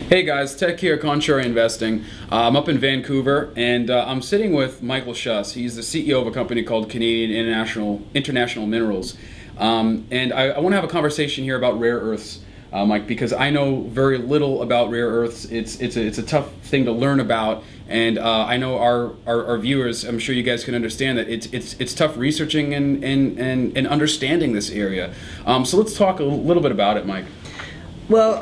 Hey guys, Tech here, Contrary Investing. I'm up in Vancouver, and I'm sitting with Michael Schuss. He's the CEO of a company called Canadian International Minerals. And I want to have a conversation here about rare earths, Mike, because I know very little about rare earths. It's a tough thing to learn about, and I know our viewers, I'm sure you guys can understand that it's tough researching and understanding this area. So let's talk a little bit about it, Mike. Well,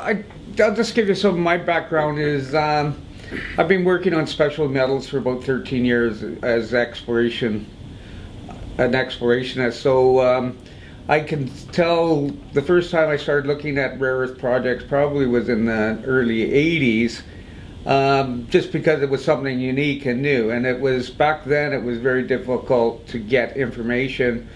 I'll just give you some of my background. I've been working on special metals for about 13 years as an explorationist. So I can tell the first time I started looking at rare earth projects probably was in the early 80s, just because it was something unique and new. And it was, back then, it was very difficult to get information.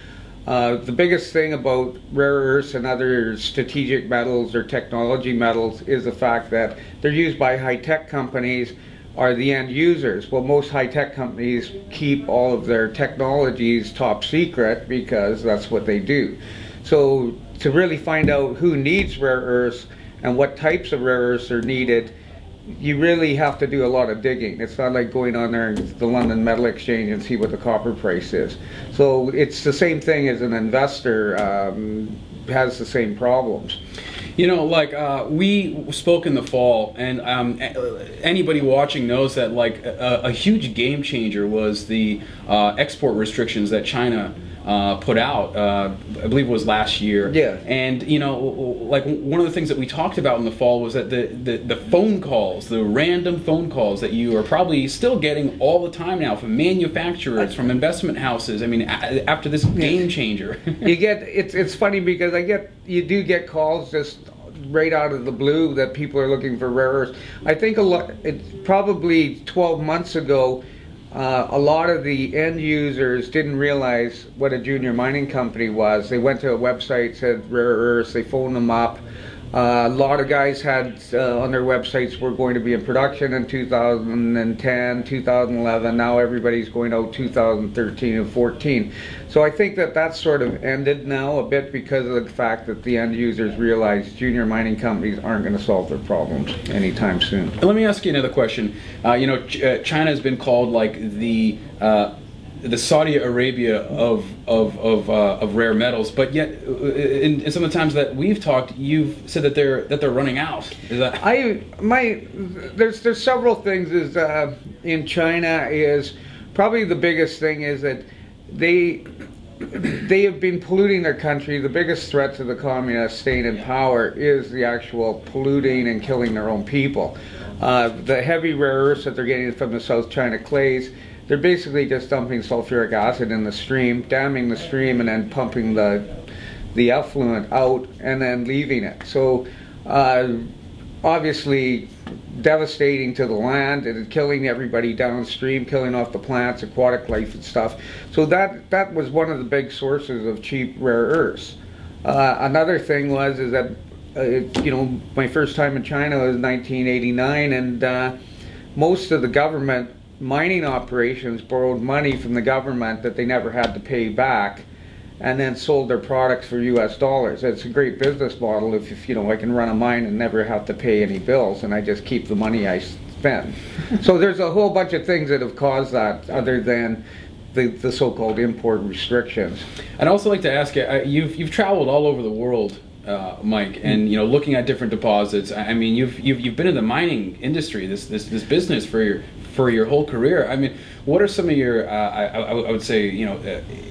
The biggest thing about rare earths and other strategic metals or technology metals is the fact that they're used by high-tech companies or the end users. Well, most high-tech companies keep all of their technologies top secret because that's what they do. So to really find out who needs rare earths and what types of rare earths are needed, you really have to do a lot of digging. It's not like going on there, the London Metal Exchange, and see what the copper price is. So it's the same thing as an investor has the same problems. You know, like we spoke in the fall, and anybody watching knows that like a huge game changer was the export restrictions that China put out, I believe it was last year. Yeah. And you know, like one of the things that we talked about in the fall was that the phone calls, the random phone calls that you are probably still getting all the time now from manufacturers, from investment houses. I mean, after this game changer. You get, it's funny because you do get calls just right out of the blue that people are looking for rare earths. I think it's probably 12 months ago, a lot of the end users didn't realize what a junior mining company was. They went to a website, said rare earths, they phoned them up. A lot of guys had on their websites, we're going to be in production in 2010, 2011. Now everybody's going out 2013 and 14. So I think that that's sort of ended now a bit because of the fact that the end users realize junior mining companies aren't going to solve their problems anytime soon. Let me ask you another question. You know, China has been called like the Saudi Arabia of rare metals, but yet in some of the times that we've talked, you've said that they're running out. Is that there's several things in China. Is probably the biggest thing is that they have been polluting their country. The biggest threat to the communists staying in power is the actual polluting and killing their own people. The heavy rare earths that they're getting from the South China clays, they're basically just dumping sulfuric acid in the stream, damming the stream, and then pumping the effluent out and then leaving it. So obviously devastating to the land and killing everybody downstream, killing off the plants, aquatic life and stuff. So that was one of the big sources of cheap rare earths. Another thing is that you know, my first time in China was 1989, and most of the government mining operations borrowed money from the government that they never had to pay back, and then sold their products for US dollars. It's a great business model if you know, I can run a mine and never have to pay any bills, and I just keep the money I spend. So there's a whole bunch of things that have caused that, other than the so-called import restrictions. I'd also like to ask you, you've traveled all over the world, Mike, and you know, looking at different deposits. I mean, you've been in the mining industry, this business for your whole career. I mean, what are some of your I would say, you know,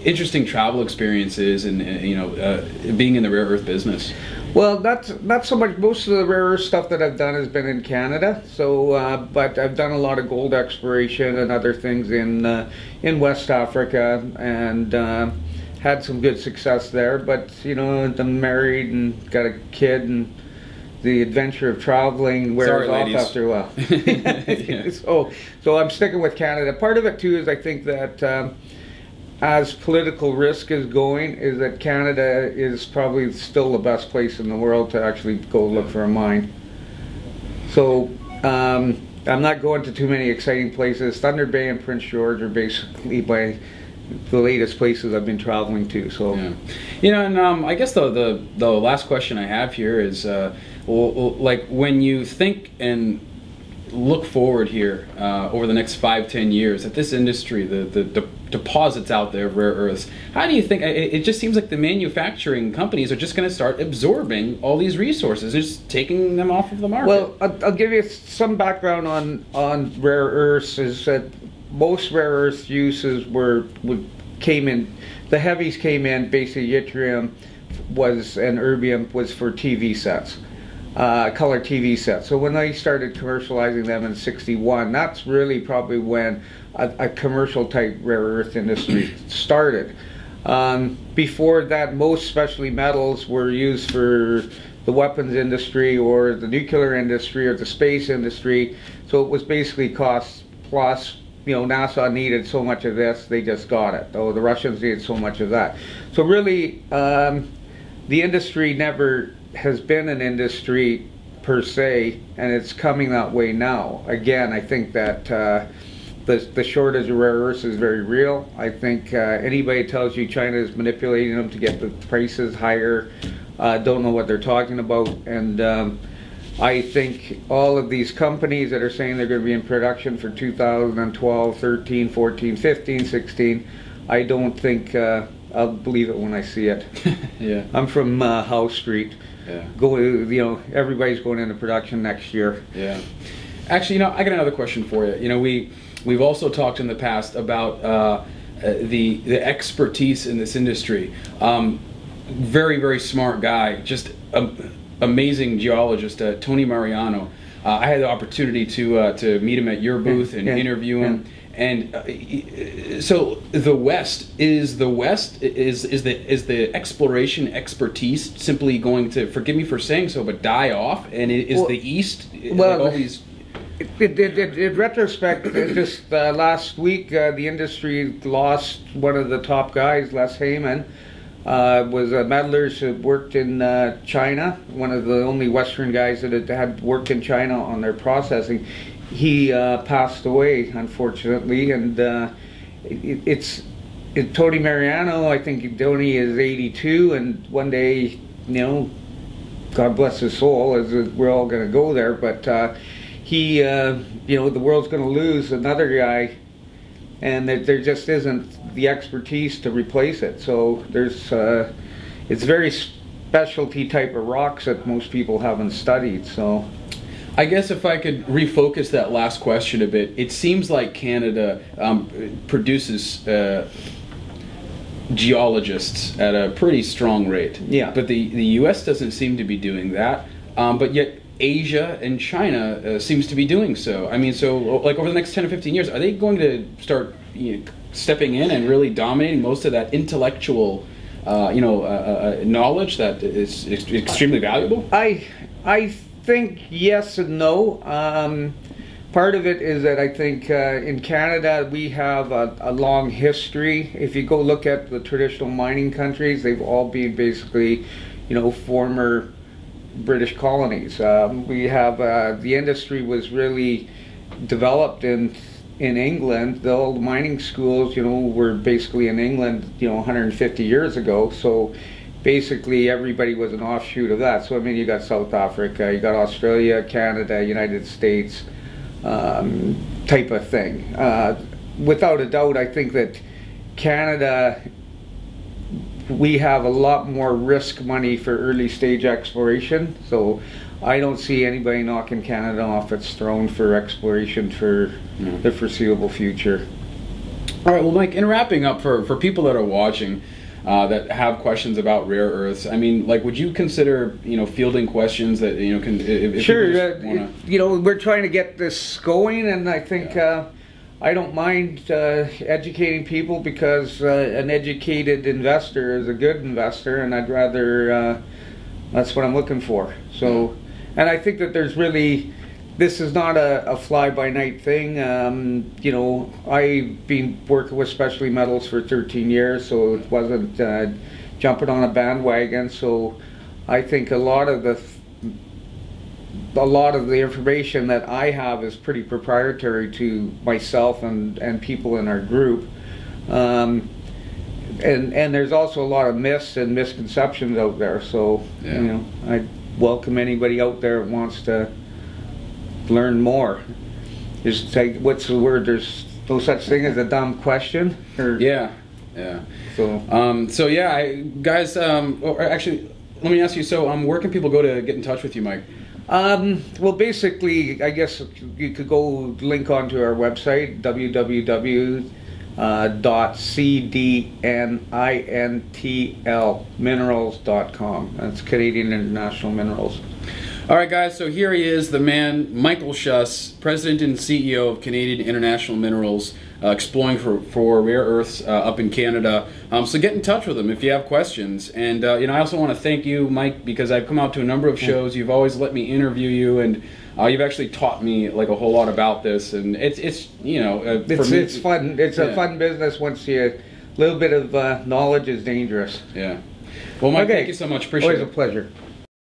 interesting travel experiences and you know, being in the rare earth business? Well, not so much. Most of the rare earth stuff that I've done has been in Canada. So, but I've done a lot of gold exploration and other things in West Africa, and had some good success there. But you know, I'm married and got a kid, and the adventure of traveling wears off after a while. Yeah. So I'm sticking with Canada. Part of it too is I think that as political risk is going, is that Canada is probably still the best place in the world to actually go look for a mine. So I'm not going to too many exciting places. Thunder Bay and Prince George are basically the latest places I've been traveling to. So, yeah. You know, and I guess the last question I have here is, like when you think and look forward here over the next 5-10 years at this industry, the deposits out there of rare earths, how do you think it just seems like the manufacturing companies are just going to start absorbing all these resources, just taking them off of the market? Well, I'll give you some background on rare earths. Is that most rare earth uses came in, the heavies came in, basically yttrium and erbium was for TV sets. Color TV sets. So when they started commercializing them in '61, that's really probably when a commercial type rare earth industry started. Before that, most specialty metals were used for the weapons industry or the nuclear industry or the space industry. So it was basically cost plus. You know, NASA needed so much of this, they just got it. Oh, the Russians needed so much of that. So really, the industry never has been an industry per se, and it's coming that way now. Again, I think that the shortage of rare earths is very real. I think anybody tells you China is manipulating them to get the prices higher, don't know what they're talking about. And I think all of these companies that are saying they're going to be in production for 2012, 13, 14, 15, 16, I don't think I'll believe it when I see it. Yeah. I'm from Howe Street. Yeah. Everybody's going into production next year. Yeah. Actually, I got another question for you. We've also talked in the past about the expertise in this industry. Very, very smart guy, just amazing geologist, Tony Mariano. I had the opportunity to meet him at your booth and interview him. And so the exploration expertise simply going to, forgive me for saying so, but die off? And is the East, well, like all these... In retrospect, just last week, the industry lost one of the top guys, Les Heyman. Was a metallurgist who worked in China, one of the only Western guys that had worked in China on their processing. He passed away, unfortunately, and it's Tony Mariano. I think Tony is 82, and one day, God bless his soul, as we're all going to go there, but the world's going to lose another guy, and there just isn't the expertise to replace it. So it's very specialty type of rocks that most people haven't studied. So I guess if I could refocus that last question a bit, it seems like Canada produces geologists at a pretty strong rate. Yeah. But the U.S. doesn't seem to be doing that. But yet Asia and China seems to be doing so. I mean, so like over the next 10 or 15 years, are they going to start stepping in and really dominating most of that intellectual knowledge that is extremely valuable? I think yes and no. Part of it is that I think in Canada we have a long history. If you go look at the traditional mining countries, they've all been basically, former British colonies. We have the industry was really developed in England. The old mining schools, were basically in England, 150 years ago. So basically everybody was an offshoot of that. So I mean, you got South Africa, you got Australia, Canada, United States, type of thing. Without a doubt, I think that Canada, we have a lot more risk money for early stage exploration. So I don't see anybody knocking Canada off its throne for exploration for the foreseeable future. All right, well, Mike, in wrapping up, for people that are watching that have questions about rare earths, I mean, like, would you consider, fielding questions that, can... If sure, we're trying to get this going, and I think I don't mind educating people, because an educated investor is a good investor, and I'd rather, that's what I'm looking for. So, and I think that there's really, this is not a fly-by-night thing. I've been working with specialty metals for 13 years, so it wasn't jumping on a bandwagon. So I think a lot of the information that I have is pretty proprietary to myself and people in our group. And there's also a lot of myths and misconceptions out there. So, welcome anybody out there that wants to learn more. Just like, what's the word? There's no such thing as a dumb question. Or, yeah. So yeah, guys. Or actually, let me ask you. So, where can people go to get in touch with you, Mike? Well, basically, I guess you could go link onto our website, www.cdnintlminerals.com. That's Canadian International Minerals. All right, guys, so here he is, the man, Michael Schuss, President and CEO of Canadian International Minerals, exploring for rare earths up in Canada. So get in touch with him if you have questions. And I also want to thank you, Mike, because I've come out to a number of shows. You've always let me interview you, and you've actually taught me like a whole lot about this. And it's for me, it's fun. It's a fun business once a little bit of knowledge is dangerous. Yeah. Well, Mike, thank you so much. Appreciate it. Always a pleasure.